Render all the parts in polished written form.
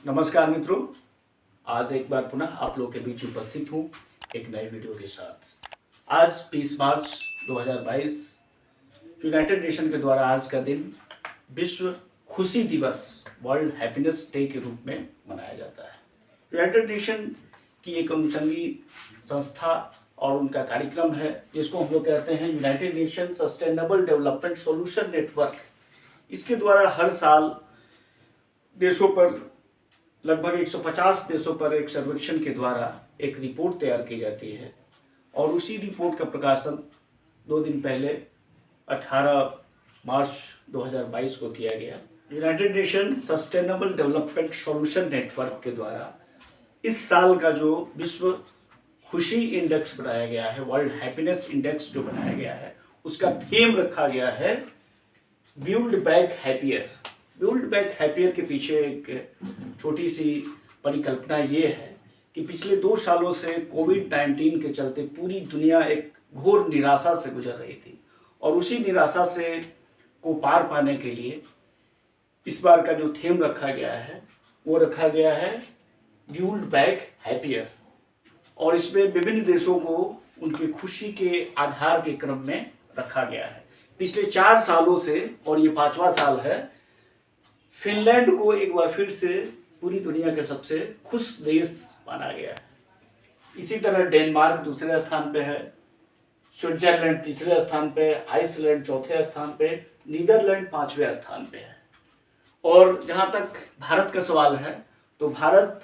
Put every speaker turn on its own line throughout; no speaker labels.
नमस्कार मित्रों, आज एक बार पुनः आप लोगों के बीच उपस्थित हूँ एक नए वीडियो के साथ। आज 20 मार्च 2022 यूनाइटेड नेशन के द्वारा आज का दिन विश्व खुशी दिवस वर्ल्ड हैप्पीनेस डे के रूप में मनाया जाता है। यूनाइटेड नेशन की एक अनुषंगी संस्था और उनका कार्यक्रम है जिसको हम लोग कहते हैं United nation sustainable development solution network. इसके द्वारा हर साल देशों पर लगभग 150 देशों पर एक सर्वेक्षण के द्वारा एक रिपोर्ट तैयार की जाती है और उसी रिपोर्ट का प्रकाशन 2 दिन पहले 18 मार्च 2022 को किया गया। United nation sustainable development solution network के द्वारा इस साल का जो विश्व खुशी इंडेक्स बनाया गया है, वर्ल्ड हैप्पीनेस इंडेक्स जो बनाया गया है, उसका थीम रखा गया है build back happier. Build back happier के पीछे एक छोटी सी परिकल्पना ये है कि पिछले 2 सालों से कोविड-19 के चलते पूरी दुनिया एक घोर निराशा से गुजर रही थी और उसी निराशा से को पार पाने के लिए इस बार का जो थीम रखा गया है वो रखा गया है बिल्ड बैक हैप्पियर। और इसमें विभिन्न देशों को उनकी खुशी के आधार के क्रम में रखा गया है। पिछले 4 सालों से, और ये 5वां साल है, फिनलैंड को एक बार फिर से पूरी दुनिया के सबसे खुश देश माना गया है। इसी तरह डेनमार्क दूसरे स्थान पे है, स्विट्जरलैंड तीसरे स्थान पे, आइसलैंड चौथे स्थान पे, नीदरलैंड 5वें स्थान पे है। और जहाँ तक भारत का सवाल है तो भारत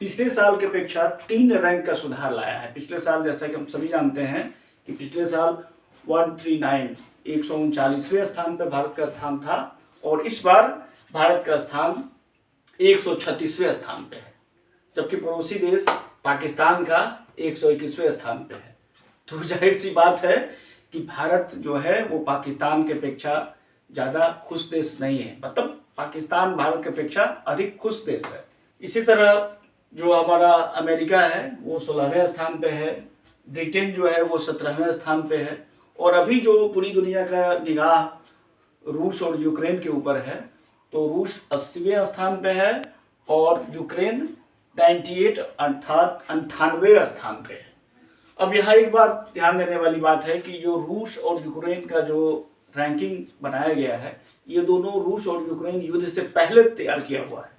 पिछले साल की अपेक्षा 3 रैंक का सुधार लाया है। पिछले साल, जैसा कि हम सभी जानते हैं कि पिछले साल 139वें स्थान पे भारत का स्थान था और इस बार भारत का स्थान 136वें स्थान पे है, जबकि पड़ोसी देश पाकिस्तान का 121वें स्थान पे है। तो जाहिर सी बात है कि भारत जो है वो पाकिस्तान के अपेक्षा ज़्यादा खुश देश नहीं है, मतलब पाकिस्तान भारत के अपेक्षा अधिक खुश देश है। इसी तरह जो हमारा अमेरिका है वो 16वें स्थान पे है, ब्रिटेन जो है वो 17वें स्थान पे है और अभी जो पूरी दुनिया का निगाह रूस और यूक्रेन के ऊपर है तो रूस 80वें स्थान पे है और यूक्रेन 98 अर्थात 98वें स्थान पे है। अब यहाँ एक बात ध्यान देने वाली बात है कि जो रूस और यूक्रेन का जो रैंकिंग बनाया गया है, ये दोनों रूस और यूक्रेन युद्ध से पहले तैयार किया हुआ है।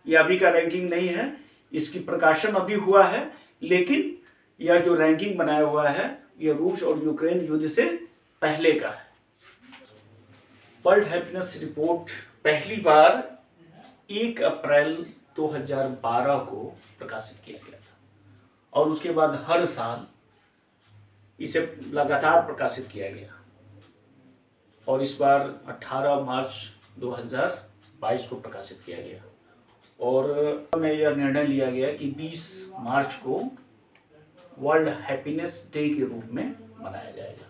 ये अभी का रैंकिंग नहीं है, इसकी प्रकाशन अभी हुआ है, लेकिन यह जो रैंकिंग बनाया हुआ है ये रूस और यूक्रेन युद्ध से पहले का है। वर्ल्ड हैप्पीनेस रिपोर्ट पहली बार 1 अप्रैल 2012 को प्रकाशित किया गया था और उसके बाद हर साल इसे लगातार प्रकाशित किया गया और इस बार 18 मार्च 2022 को प्रकाशित किया गया और में यह निर्णय लिया गया कि 20 मार्च को वर्ल्ड हैप्पीनेस डे के रूप में मनाया जाएगा।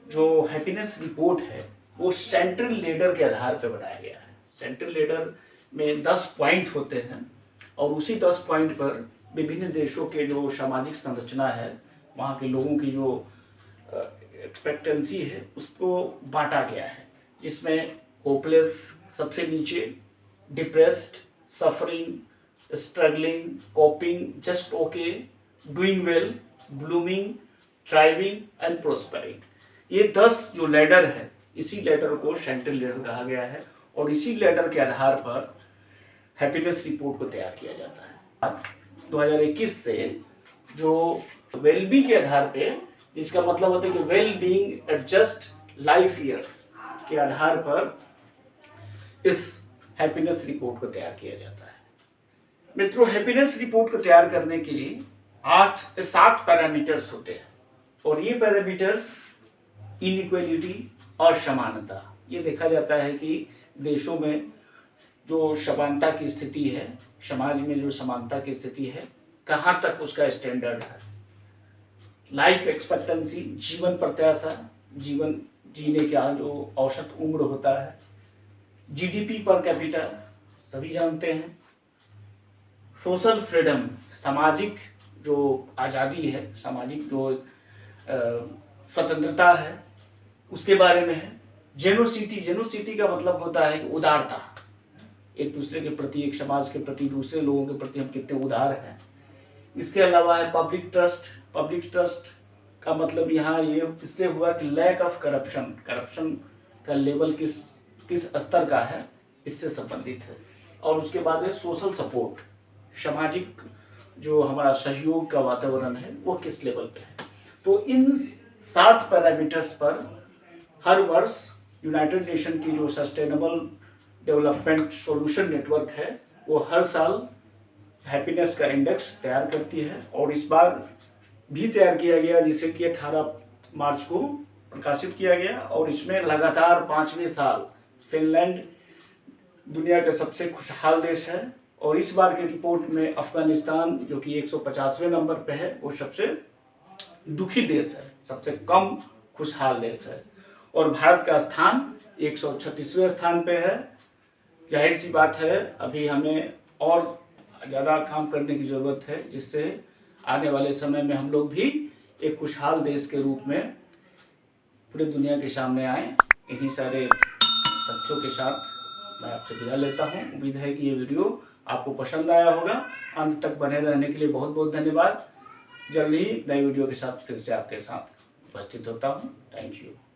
जो हैप्पीनेस रिपोर्ट है वो सेंट्रल लेडर के आधार पर बनाया गया है। सेंट्रल लेडर में 10 पॉइंट होते हैं और उसी 10 पॉइंट पर विभिन्न देशों के जो सामाजिक संरचना है, वहाँ के लोगों की जो एक्सपेक्टेंसी है उसको बांटा गया है, जिसमें होपलेस सबसे नीचे, depressed, suffering, struggling, coping, just okay, doing well, blooming, thriving and prospering. ये 10 जो लेडर है, इसी लेडर को सेंट्रल लेडर कहा गया है और इसी लेडर के आधार पर हैप्पीनेस रिपोर्ट को तैयार किया जाता है। 2021 से जो वेलबी के आधार पे, जिसका मतलब होता है कि well being adjust life years के आधार पर इस हैप्पीनेस रिपोर्ट को तैयार किया जाता है। मित्रों, हैप्पीनेस रिपोर्ट को तैयार करने के लिए 7 पैरामीटर्स होते हैं और ये पैरामीटर्स इनइक्वालिटी और समानता, ये देखा जाता है कि देशों में जो समानता की स्थिति है, समाज में जो समानता की स्थिति है, कहाँ तक उसका स्टैंडर्ड है। लाइफ एक्सपेक्टेंसी, जीवन प्रत्याशा, जीवन जीने का जो औसत उम्र होता है। जीडीपी पर कैपिटा सभी जानते हैं। सोशल फ्रीडम, सामाजिक जो आज़ादी है, सामाजिक जो स्वतंत्रता है उसके बारे में है। जेनोसिटी, जेनोसिटी का मतलब होता है कि उदारता, एक दूसरे के प्रति, एक समाज के प्रति, दूसरे लोगों के प्रति हम कितने उदार हैं। इसके अलावा है पब्लिक ट्रस्ट। पब्लिक ट्रस्ट का मतलब यहाँ ये इससे हुआ कि लैक ऑफ करप्शन, करप्शन का लेवल किस स्तर का है, इससे संबंधित है। और उसके बाद है सोशल सपोर्ट, सामाजिक जो हमारा सहयोग का वातावरण है वो किस लेवल पे है। तो इन 7 पैरामीटर्स पर हर वर्ष यूनाइटेड नेशन की जो सस्टेनेबल डेवलपमेंट सॉल्यूशन नेटवर्क है वो हर साल हैप्पीनेस का इंडेक्स तैयार करती है, और इस बार भी तैयार किया गया, जिसे कि 18 मार्च को प्रकाशित किया गया। और इसमें लगातार 5वें साल फिनलैंड दुनिया का सबसे खुशहाल देश है, और इस बार की रिपोर्ट में अफगानिस्तान जो कि 150वें नंबर पे है वो सबसे दुखी देश है, सबसे कम खुशहाल देश है। और भारत का स्थान 136वें स्थान पे है। जाहिर सी बात है अभी हमें और ज़्यादा काम करने की ज़रूरत है, जिससे आने वाले समय में हम लोग भी एक खुशहाल देश के रूप में पूरी दुनिया के सामने आए। इन्हीं सारे तथ्यों के साथ मैं आपसे विदा लेता हूँ। उम्मीद है कि ये वीडियो आपको पसंद आया होगा। अंत तक बने रहने के लिए बहुत बहुत धन्यवाद। जल्दी ही नई वीडियो के साथ फिर से आपके साथ उपस्थित होता हूँ। Thank you.